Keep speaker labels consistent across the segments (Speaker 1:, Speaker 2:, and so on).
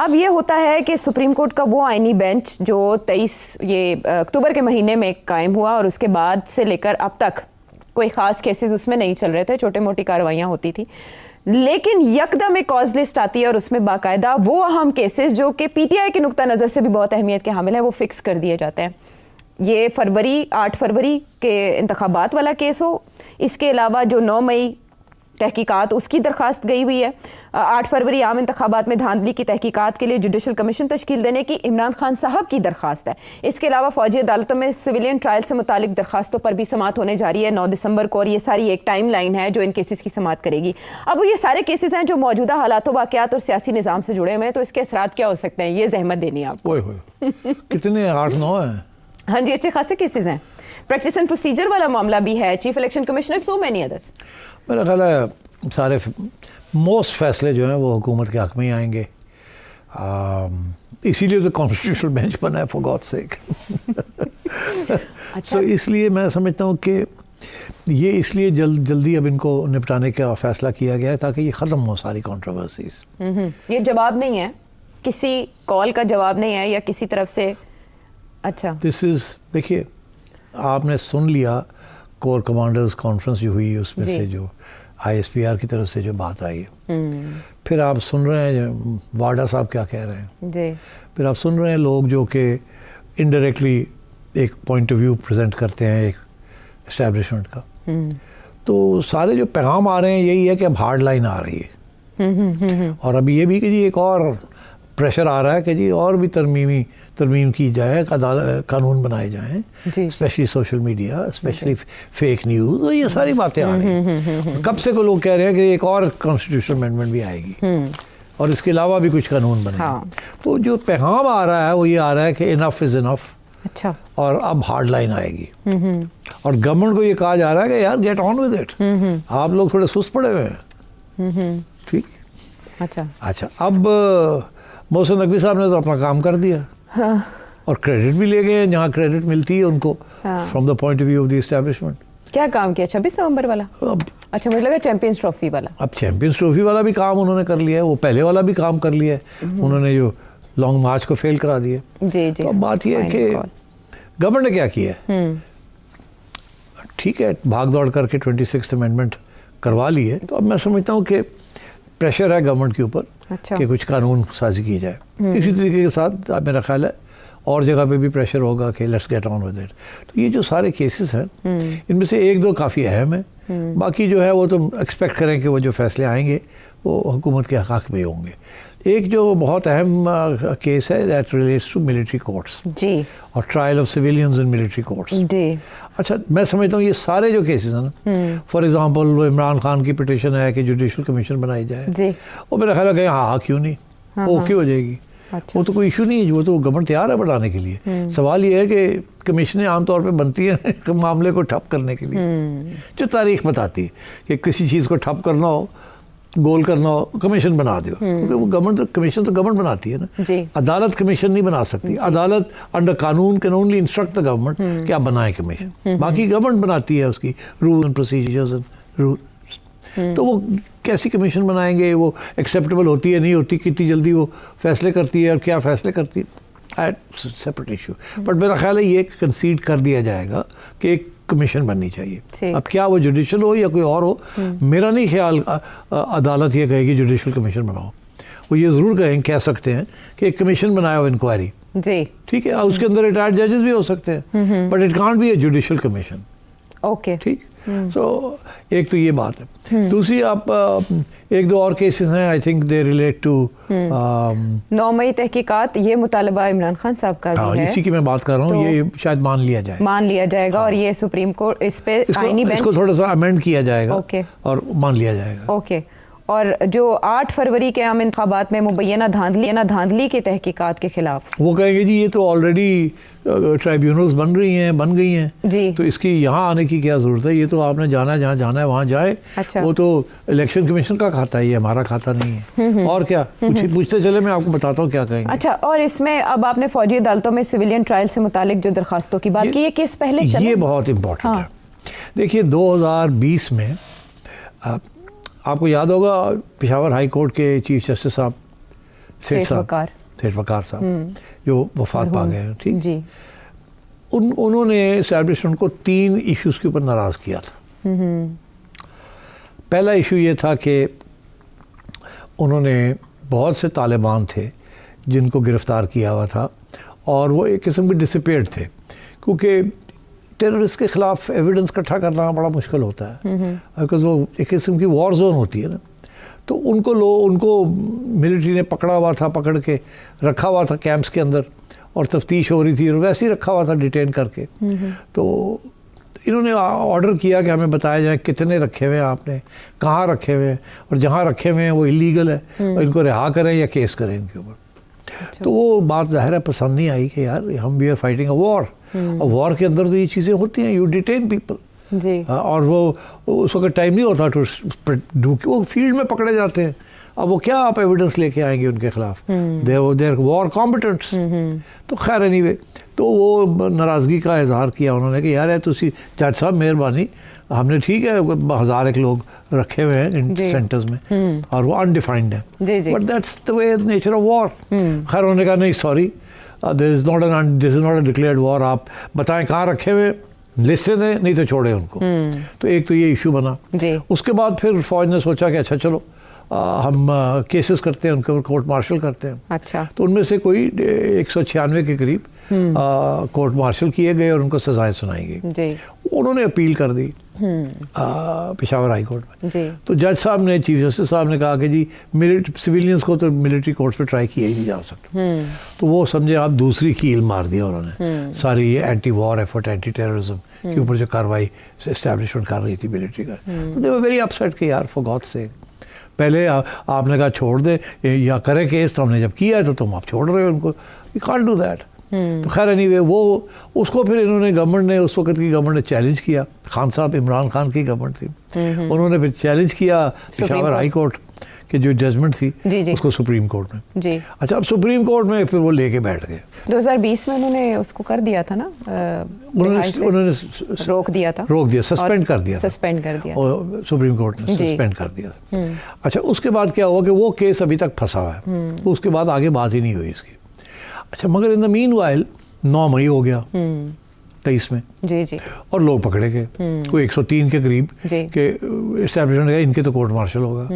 Speaker 1: अब ये होता है कि सुप्रीम कोर्ट का वो आईनी बेंच जो 23 अक्टूबर के महीने में कायम हुआ और उसके बाद से लेकर अब तक कोई ख़ास केसेस उसमें नहीं चल रहे थे, छोटे मोटी कार्रवाइयाँ होती थी, लेकिन यकदम एक कॉज लिस्ट आती है और उसमें बाकायदा वो अहम केसेस जो कि पीटीआई के नुक्ता नज़र से भी बहुत अहमियत के हामिल हैं वो फिक्स कर दिए जाते हैं। ये 8 फरवरी के इंतखाबात वाला केस हो, इसके अलावा जो 9 मई तहकीकात उसकी दरख्वास्त गई हुई है, 8 फरवरी आम इंतखाबात में धांधली की तहकीकात के लिए जुडिशल कमीशन तश्कील देने की इमरान खान साहब की दरख्वास्त है। इसके अलावा फौजी अदालतों में सिविलियन ट्रायल से मुतालिक दरख्वास्तों पर भी समाअत होने जा रही है 9 दिसंबर को, और ये सारी एक टाइम लाइन है जो इन केसेस की समाअत करेगी। अब ये सारे केसेस हैं जो मौजूदा हालात वाक़यात और सियासी निज़ाम से जुड़े हुए हैं, तो इसके असरात क्या हो सकते हैं, ये जहमत देनी है आपको।
Speaker 2: कितने 8-9 हैं?
Speaker 1: हाँ जी, अच्छे खासे केसेस हैं। प्रैक्टिस एंड प्रोसीजर वाला मामला भी है, chief election commissioner, so many others.
Speaker 2: मेरा ख्याल है सारे मोस्ट फैसले जो हैं वो हुकूमत के हक़ में ही आएंगे, इसीलिए तो कॉन्स्टिट्यूशनल बेंच बना है, फॉर गॉड्स सेक। सो इसलिए मैं समझता हूँ कि ये इसलिए जल्दी अब इनको निपटाने का फैसला किया गया है ताकि ये ख़त्म हो सारी कॉन्ट्रोवर्सीज।
Speaker 1: ये जवाब नहीं है, किसी कॉल का जवाब नहीं है या किसी तरफ से। अच्छा,
Speaker 2: दिस इज़, देखिए आपने सुन लिया कोर कमांडर्स कॉन्फ्रेंस जो हुई उसमें से जो ISPR की तरफ से जो बात आई है, फिर आप सुन रहे हैं वाडा साहब क्या कह रहे हैं जी। फिर आप सुन रहे हैं लोग जो कि इनडायरेक्टली एक पॉइंट ऑफ व्यू प्रेजेंट करते हैं एक एस्टैब्लिशमेंट का। तो सारे जो पैगाम आ रहे हैं यही है कि अब हार्ड लाइन आ रही है, और अभी ये भी कि जी एक और प्रेशर आ रहा है कि जी और भी तरमीम की जाए, कानून बनाए जाएं, specially social media, specially fake news, तो ये सारी बातें आ रही हैं। कब से को लोग कह रहे हैं कि एक और कॉन्स्टिट्यूशनल अमेंडमेंट भी आएगी और इसके अलावा भी कुछ कानून बनेंगे। हाँ। तो जो पैगाम आ रहा है वो ये आ रहा है कि इनफ इज़ इनफ। अच्छा। और अब हार्ड लाइन आएगी, और गवर्नमेंट को ये कहा जा रहा है कि यार गेट ऑन विद इट, आप लोग थोड़े सुस्त पड़े हुए हैं। ठीक। अच्छा, अब मोहसिन नकवी साहब ने तो अपना काम कर दिया। हाँ। और क्रेडिट भी ले गए जहाँ क्रेडिट मिलती है उनको, from the point of view of the establishment.
Speaker 1: क्या काम किया 26 नवंबर वाला? अच्छा, मुझे लगा चैंपियंस ट्रॉफी वाला।
Speaker 2: अब चैंपियंस ट्रॉफी वाला भी काम उन्होंने कर लिया है, वो पहले वाला भी काम कर लिया है। उन्होंने जो लॉन्ग मार्च को फेल करा दिया। जी। तो अब बात यह है कि गवर्नमेंट ने क्या किया है, ठीक है भाग दौड़ करके 26th अमेंडमेंट करवा ली है, तो अब मैं समझता हूँ कि प्रेशर है गवर्नमेंट के ऊपर। अच्छा। कि कुछ कानून साजी की जाए। इसी तरीके के साथ मेरा ख्याल है और जगह पे भी प्रेशर होगा कि let's get on with it. तो ये जो सारे केसेस हैं इनमें से 1-2 काफ़ी अहम है, बाकी जो है वो तो एक्सपेक्ट करें कि वो जो फैसले आएंगे वो हुकूमत के हक़ में होंगे। एक जो बहुत अहम केस है that relates to military courts जी, और trial of civilians in military courts जी। अच्छा, मैं समझता हूँ ये सारे जो केसेस हैं ना, फॉर एग्जांपल वो इमरान खान की पिटीशन है कि जुडिशल कमीशन बनाई जाए जी, वो मेरा ख्याल है हाँ क्यों नहीं, ओके हो जाएगी। अच्छा। वो तो कोई इशू नहीं है, वो तो गवर्नमेंट तैयार है बढ़ाने के लिए। सवाल ये है कि कमीशनें आमतौर पे बनती हैं मामले को ठप करने के लिए, जो तारीख बताती है कि किसी चीज़ को ठप करना हो, गोल करना हो, कमीशन बना दो, क्योंकि वो गवर्नमेंट कमीशन तो गवर्नमेंट बनाती है ना, अदालत कमीशन नहीं बना सकती। अदालत अंडर कानून can only instruct the government कि आप बनाए कमीशन, बाकी गवर्नमेंट बनाती है उसकी rule and procedures and rule. तो वो कैसी कमीशन बनाएंगे, वो एक्सेप्टेबल होती है नहीं होती, कितनी जल्दी वो फैसले करती है और क्या फैसले करती है, सेपरेट इशू। बट मेरा ख्याल है ये कंसीड कर दिया जाएगा कि एक कमीशन बननी चाहिए। अब क्या वो जुडिशल हो या कोई और हो, मेरा नहीं ख्याल अदालत ये कहेगी जुडिशल कमीशन बनाओ। वो ये ज़रूर कह सकते हैं कि एक कमीशन बनाया हो इंक्वायरी जी, ठीक है, उसके अंदर रिटायर्ड जजेस भी हो सकते हैं, but it can't be A judicial commission. Okay, ठीक। सो एक तो ये बात है। दूसरी, आप 1-2 और केसेस हैं, I think they relate to
Speaker 1: 9 मई तहकीकात, ये मुतालबा इमरान खान साहब का भी है,
Speaker 2: इसी की मैं बात कर रहा हूँ। तो ये शायद मान लिया जाएगा
Speaker 1: और ये सुप्रीम कोर्ट इस पे आईनी बेंच,
Speaker 2: इसको थोड़ा सा अमेंड किया जाएगा और मान लिया जाएगा।
Speaker 1: ओके। और जो 8 फरवरी के आम इंतखाबात में मुबैना धांधली की तहकीकात के खिलाफ, वो
Speaker 2: कहेंगे जी ये तो ऑलरेडी ट्राइब्यूनल्स बन गई हैं जी, तो इसकी यहाँ आने की क्या ज़रूरत है, ये तो आपने जाना है जहाँ जाना है वहाँ जाए। अच्छा। वो तो इलेक्शन कमीशन का खाता है, ये हमारा खाता नहीं है। और क्या पूछते चले, मैं आपको बताता हूँ क्या कहेंगे।
Speaker 1: अच्छा, और इसमें अब आपने फौजी अदालतों में सिविलियन ट्रायल से मुतालिक जो दरखास्तों की बात की, ये केस पहले चले,
Speaker 2: ये बहुत इंपॉर्टेंट है। देखिए 2020 में आपको याद होगा पेशावर हाई कोर्ट के चीफ जस्टिस साहब
Speaker 1: सेठ वकार
Speaker 2: साहब जो वफात पा गए हैं, ठीक
Speaker 1: जी।
Speaker 2: उन्होंने एस्टैब्लिशमेंट को 3 इश्यूज़ के ऊपर नाराज़ किया था। पहला इशू ये था कि उन्होंने बहुत से तालिबान थे जिनको गिरफ़्तार किया हुआ था और वो एक किस्म के डिसिपेट थे, क्योंकि टेररिस्ट के ख़िलाफ़ एविडेंस इकट्ठा करना बड़ा मुश्किल होता है, बिकॉज़ वो एक किस्म की वॉर जोन होती है ना। तो उनको मिलिट्री ने पकड़ा हुआ था, पकड़ के रखा हुआ था कैंप्स के अंदर और तफ्तीश हो रही थी और वैसे ही रखा हुआ था डिटेन करके। तो इन्होंने ऑर्डर किया कि हमें बताया जाए कितने रखे हुए हैं आपने, कहाँ रखे हुए हैं, और जहाँ रखे हुए हैं वो इलीगल है और इनको रिहा करें या केस करें इनके ऊपर। तो वो बात ज़ाहिर है पसंद नहीं आई कि यार हम we are fighting a war, और वॉर के अंदर तो ये चीज़ें होती हैं, यू डिटेन पीपल
Speaker 1: जी।
Speaker 2: और वो उस वक्त टाइम नहीं होता तो वो फील्ड में पकड़े जाते हैं। अब वो क्या आप एविडेंस लेके आएंगे उनके खिलाफ, देयर वॉर कॉम्पिटेंट्स। तो खैर एनीवे, तो वो नाराज़गी का इजहार किया उन्होंने कि यार है तुसी जज साहब मेहरबानी, हमने ठीक है 1000 एक लोग रखे हुए हैं इन सेंटर्स में और वो अनडिफाइंड है, but that's the way nature of war. खैर उन्होंने कहा नहीं sorry, this is not a declared war, आप बताएं कहाँ रखे हुए, लिस्टें दें, नहीं तो छोड़े उनको। तो एक तो ये इशू बना। उसके बाद फिर फौज ने सोचा कि अच्छा चलो हम केसेस करते हैं, उनके ऊपर कोर्ट मार्शल करते हैं।
Speaker 1: अच्छा।
Speaker 2: तो उनमें से कोई 196 के करीब कोर्ट मार्शल किए गए और उनको सजाएं सुनाई गई। उन्होंने अपील कर दी पेशावर हाई कोर्ट में। तो जज साहब ने, चीफ जस्टिस साहब ने कहा कि जी सिविलियंस को तो मिलिट्री कोर्ट्स पे ट्राई किया ही नहीं जा सकता। तो वो समझे आप दूसरी कील मार दिया उन्होंने सारी ये anti war effort, anti terrorism के ऊपर जो कार्रवाई एस्टैब्लिशमेंट कर रही थी मिलिट्री का। तो दे वर वेरी अपसेट कि यार फॉर गॉड्स सेक, पहले आपने कहा छोड़ दे या करे केस, तो हमने जब किया है तो तुम आप छोड़ रहे हो उनको, वी कांट डू दैट। तो खैर एनीवे वो उसको फिर इन्होंने गवर्नमेंट ने, उस वक्त की गवर्नमेंट ने चैलेंज किया, खान साहब इमरान खान की गवर्नमेंट थी, उन्होंने फिर चैलेंज किया पेशावर हाई कोर्ट कि जो जजमेंट थी उसको सुप्रीम कोर्ट में जी। अच्छा, अब सुप्रीम कोर्ट में फिर वो लेके बैठ गए।
Speaker 1: 2020 में उन्होंने उसको कर दिया था ना,
Speaker 2: उन्होंने
Speaker 1: रोक दिया,
Speaker 2: सस्पेंड कर दिया और सुप्रीम कोर्ट ने सस्पेंड कर दिया। अच्छा, उसके बाद क्या हुआ कि वो केस अभी तक फंसा हुआ है, उसके बाद आगे बात ही नहीं हुई इसकी। अच्छा, मगर इन द मीन वाइल 9 मई हो गया 23 में
Speaker 1: जी, और
Speaker 2: लोग पकड़े गए, कोई 103 के करीब के एस्टैब्लिशमेंट गए, इनके तो कोर्ट मार्शल होगा।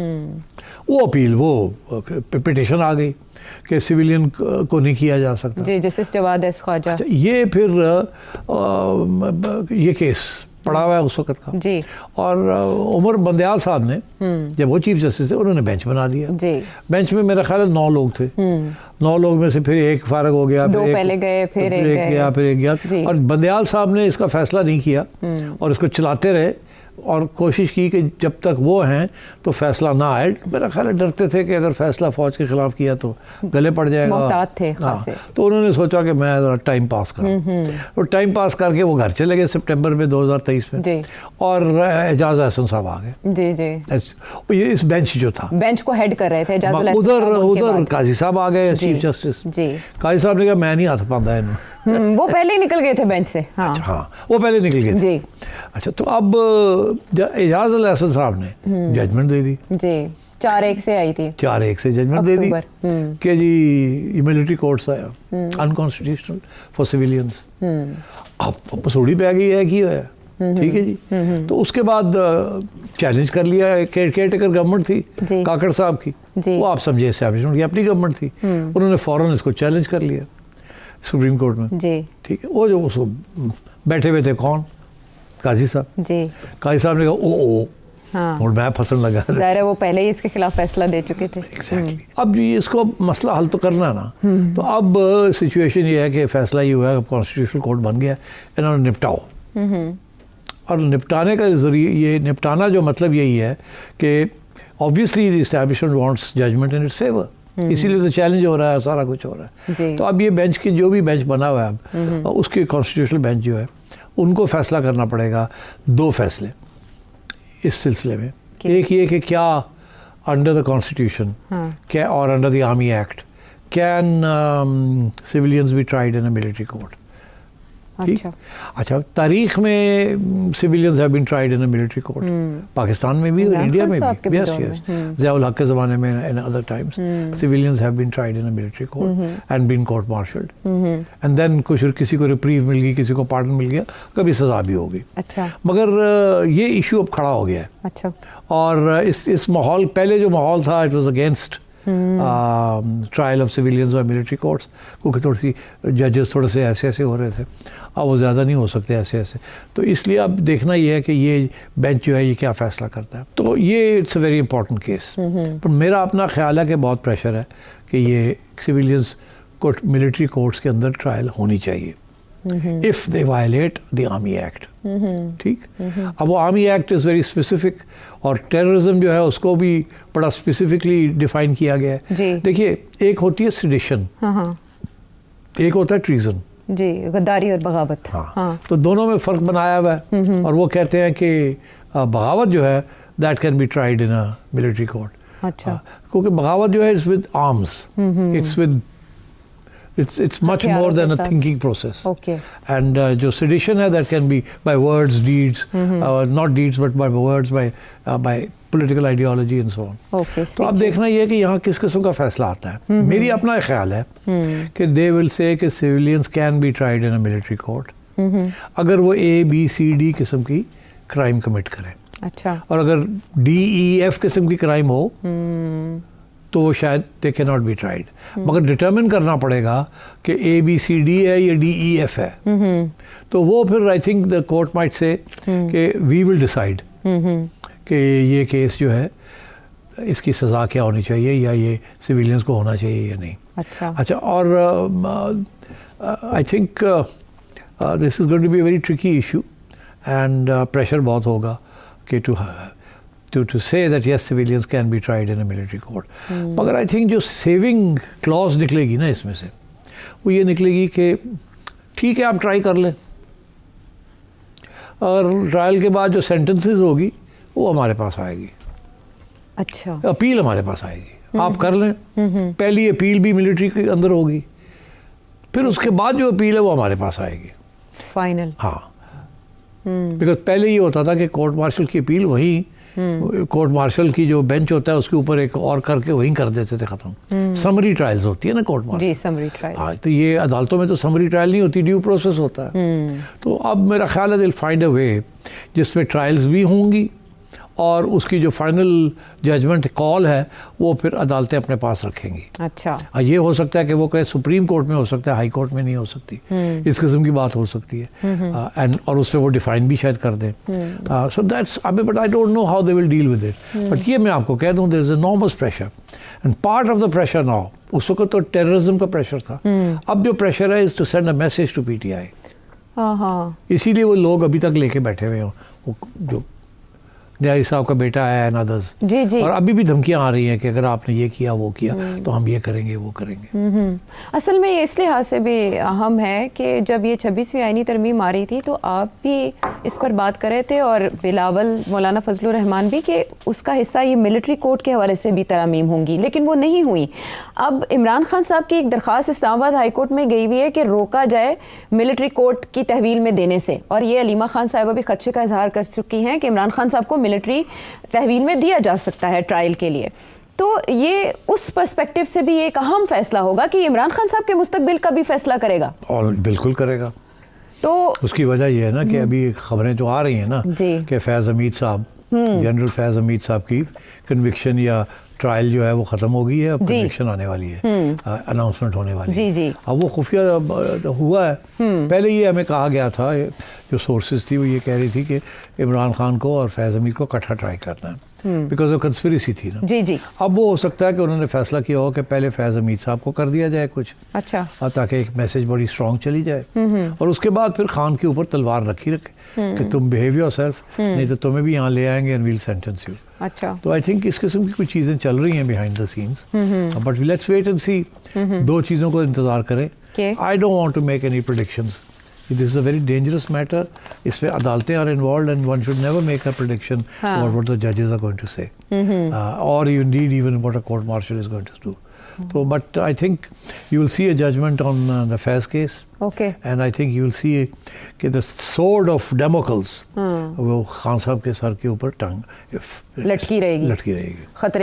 Speaker 2: वो अपील, वो पिटिशन आ गई कि सिविलियन को नहीं किया जा सकता
Speaker 1: जी, जस्टिस जवाद एस ख्वाजा।
Speaker 2: अच्छा, ये फिर ये केस पड़ा हुआ है उस वक्त का
Speaker 1: जी। और
Speaker 2: उमर बंदयाल साहब ने जब वो चीफ जस्टिस थे, उन्होंने बेंच बना दिया जी। बेंच में मेरा ख्याल है 9 लोग थे, 9 लोग में से फिर एक फारग हो गया,
Speaker 1: 2 पहले गए, फिर एक
Speaker 2: गया, फिर एक गया, और बंदयाल साहब ने इसका फैसला नहीं किया और इसको चलाते रहे और कोशिश की कि जब तक वो हैं तो फैसला ना आए। मेरा ख्याल है डरते थे कि अगर फैसला फौज के खिलाफ किया तो गले पड़ जाएगा,
Speaker 1: मोहतात थे खासे।
Speaker 2: तो उन्होंने सोचा कि मैं ज़रा टाइम पास करूं, और टाइम पास करके वो घर चले गए सितंबर में 2023 में जी। और एजाज एहसन साहब आ गए जी। ये इस बेंच जो था,
Speaker 1: बेंच को हेड कर रहे थे
Speaker 2: उधर काजी साहब आ गए, चीफ जस्टिस काजी साहब ने कहा मैं नहीं हाथ पाता है
Speaker 1: वो पहले ही निकल गए थे बेंच से।
Speaker 2: हाँ, वो पहले निकल गए जी। अच्छा, तो अब एजाज एहसन साहब ने जजमेंट दे दी जी, 4-1 से आई थी, 4-1 से जजमेंट दे दी कि जी मिलिट्री कोर्ट्स आया अनकॉन्स्टिट्यूशनल फॉर सिविलियंस। अब पसूड़ी पे आ गई है कि ठीक है जी। तो उसके बाद चैलेंज कर लिया, केयरटेकर गवर्नमेंट थी काकड़ साहब की, वो आप समझे एस्टैब्लिशमेंट की अपनी गवर्नमेंट थी, उन्होंने फौरन इसको चैलेंज कर लिया सुप्रीम कोर्ट में जी। ठीक है, वो जो उसको बैठे हुए थे कौन, काजी साहब जी। काजी साहब ने कहा ओ हाँ। और मैं फंसन लगा,
Speaker 1: ज़ाहिर है वो पहले ही इसके खिलाफ फैसला दे चुके थे।
Speaker 2: Exactly. अब जी इसको मसला हल तो करना ना, तो अब सिचुएशन ये है कि फैसला ये हुआ है, कॉन्स्टिट्यूशनल कोर्ट बन गया, इन्होंने निपटाओ। और निपटाने का जरिए, ये निपटाना जो मतलब यही है कि obviously the establishment wants judgement in its favour, इसीलिए तो चैलेंज हो रहा है, सारा कुछ हो रहा है। तो अब ये बेंच की जो भी बेंच बना हुआ है अब, उसके कॉन्स्टिट्यूशनल बेंच जो है उनको फैसला करना पड़ेगा। 2 फैसले इस सिलसिले में, एक ये कि क्या अंडर द कॉन्स्टिट्यूशन क्या और under the army act can civilians be tried in a military court. ठीक। अच्छा, तारीख में civilians have been tried in a military court, Pakistan में भी और इंडिया में भी। यस यस, ज़ियाउल हक के ज़माने में in other times civilians have been tried in a military court and been court martialled, and then कुछ किसी को रिप्रीव मिल गई, किसी को पार्डन मिल गया, कभी सज़ा भी होगी।
Speaker 1: अच्छा,
Speaker 2: मगर ये इशू अब खड़ा हो गया है।
Speaker 1: अच्छा,
Speaker 2: और इस माहौल, पहले जो माहौल था it was against trial of civilians और मिलिट्री कोर्ट्स, क्योंकि थोड़ी सी जजेस थोड़े से ऐसे ऐसे हो रहे थे, अब वो ज़्यादा नहीं हो सकते ऐसे ऐसे। तो इसलिए अब देखना ये है कि ये बेंच जो है ये क्या फ़ैसला करता है। तो ये it's a very important case. पर मेरा अपना ख्याल है कि बहुत प्रेशर है कि ये सिविलियंस कोर्ट, मिलिट्री कोर्ट्स के अंदर ट्रायल होनी चाहिए if they violate the army act. ठीक। अब वो army act is very specific, और टेररिज्म जो है उसको भी बड़ा स्पेसिफिकली डिफाइन किया गया है। देखिए, एक होती है सेडिशन, एक होता है ट्रीजन
Speaker 1: जी, गद्दारी और बगावत।
Speaker 2: हाँ। तो दोनों में फ़र्क बनाया हुआ है, और वो कहते हैं कि बगावत जो है that can be tried in a military court.
Speaker 1: अच्छा,
Speaker 2: क्योंकि बगावत जो है it's with arms, it's with it's much more than a thinking process.
Speaker 1: Okay.
Speaker 2: And जो sedition है that can be by words, deeds, not deeds but by words, by political ideology and so on.
Speaker 1: Okay.
Speaker 2: तो अब देखना ये है कि यहाँ किस किस्म का फैसला आता है। मेरी अपना ख्याल है कि they will say कि civilians can be tried in a military court अगर वो A, B, C, D किस्म की क्राइम कमिट करें।
Speaker 1: अच्छा।
Speaker 2: और अगर D, E, F किस्म की क्राइम हो तो वो शायद they can not be tried. मगर डिटर्मिन करना पड़ेगा कि ए बी सी डी है या डी ई एफ है। तो वो फिर I think the court might say कि वी विल डिसाइड कि ये केस जो है इसकी सज़ा क्या होनी चाहिए, या ये सिविलियंस को होना चाहिए या नहीं। अच्छा, और I think this is going to be a very tricky issue, and pressure बहुत होगा कि to say that yes civilians can be tried in a military court. मगर I think जो saving clause निकलेगी ना इसमें से, वो ये निकलेगी कि ठीक है आप ट्राई कर लें, और ट्रायल के बाद जो सेंटेंसेस होगी वो हमारे पास आएगी।
Speaker 1: अच्छा,
Speaker 2: अपील हमारे पास आएगी, आप कर लें। पहली अपील भी मिलिट्री के अंदर होगी, फिर उसके बाद जो अपील है वो हमारे पास आएगी
Speaker 1: फाइनल।
Speaker 2: हाँ, बिकॉज पहले ये होता था कि कोर्ट मार्शल की अपील वही कोर्ट मार्शल की जो बेंच होता है उसके ऊपर एक और करके वहीं कर देते थे ख़त्म। समरी ट्रायल्स होती है ना कोर्ट मार्शल।
Speaker 1: जी, समरी ट्रायल।
Speaker 2: हाँ, तो ये अदालतों में तो समरी ट्रायल नहीं होती, ड्यू प्रोसेस होता है। तो अब मेरा ख्याल है दिल फाइंड अ वे जिसमें ट्रायल्स भी होंगी, और उसकी जो फाइनल जजमेंट कॉल है वो फिर अदालतें अपने पास रखेंगी।
Speaker 1: अच्छा,
Speaker 2: ये हो सकता है कि वो कहे सुप्रीम कोर्ट में हो सकता है, हाई कोर्ट में नहीं हो सकती, इस किस्म की बात हो सकती है। एंड और उसमें वो डिफाइन भी शायद कर दें। सो दैट्स अभी, but I don't know how they will deal with it. But ये मैं आपको कह दूं, there is enormous pressure, and part of the pressure now, उस वक्त तो टेररिज्म का प्रेशर था, अब जो प्रेशर है is to send a message to PTI. इसीलिए वो लोग अभी तक लेके बैठे हुए हो, जो न्यायी साहब का बेटा है एंड अदर्स।
Speaker 1: जी जी।
Speaker 2: और अभी भी धमकियां आ रही हैं कि अगर आपने ये किया वो किया तो हम ये करेंगे वो करेंगे।
Speaker 1: असल में ये इस लिहाज से भी अहम है कि जब ये 26वीं आईनी तरमीम आ रही थी तो आप भी इस पर बात कर रहे थे, और बिलावल मौलाना फजलुर रहमान भी, कि उसका हिस्सा ये मिलिट्री कोर्ट के हवाले से भी तरमीम होंगी, लेकिन वो नहीं हुई। अब इमरान खान साहब की एक दरख्वास्त इस्लामाबाद हाई कोर्ट में गई हुई है कि रोका जाए मिलिट्री कोर्ट की तहवील में देने से, और ये अलीमा खान साहिबा भी खदशे का इजहार कर चुकी हैं कि इमरान खान साहब को मिलिट्री तहवील में दिया जा सकता है ट्रायल के लिए। तो ये उस पर्सपेक्टिव से भी एक अहम फैसला होगा कि इमरान खान साहब के मुस्तकबिल का भी फैसला करेगा।
Speaker 2: और बिल्कुल करेगा।
Speaker 1: तो
Speaker 2: उसकी वजह यह है ना कि अभी खबरें जो आ रही हैं ना कि फैज़ हमीद साहब, जनरल फैज़ हमीद साहब की कन्विक्शन या ट्रायल जो है वो ख़त्म हो गई है, अब कन्विक्शन आने वाली है, अनाउंसमेंट होने वाली है।
Speaker 1: जी।
Speaker 2: अब वो खुफिया हुआ है। पहले ये हमें कहा गया था, जो सोर्सेज थी वो ये कह रही थी कि इमरान खान को और फैज़ हमीद को इकट्ठा ट्राई करना है, बिकॉज वो कंस्पिरेसी थी ना।
Speaker 1: जी।
Speaker 2: अब वो हो सकता है कि उन्होंने फैसला किया हो कि पहले फैज़ हमीद साहब को कर दिया जाए कुछ,
Speaker 1: अच्छा,
Speaker 2: ताकि एक मैसेज बड़ी स्ट्रॉन्ग चली जाए, और उसके बाद फिर खान के ऊपर तलवार रखी रखे कि तुम बिहेव योरसेल्फ, नहीं तो तुम्हें भी यहाँ ले आएंगे एंड वील सेंटेंस यू।
Speaker 1: अच्छा,
Speaker 2: तो आई थिंक इस किस्म की कुछ चीज़ें चल रही हैं behind the scenes, but let's wait and see. दो चीज़ों को इंतज़ार करें। I don't want to make any predictions this is a very dangerous matter. इसमें अदालतें are involved and one should never make a prediction what the जजेस are going to say, और you need even what a court martial is going to do. So, but I think you will see a judgment on the Faiz case.
Speaker 1: Okay.
Speaker 2: And I think you will see कि the sword of Damocles वो खान साहब के sir के ऊपर टंग
Speaker 1: लटकी रहेगी.
Speaker 2: खतरे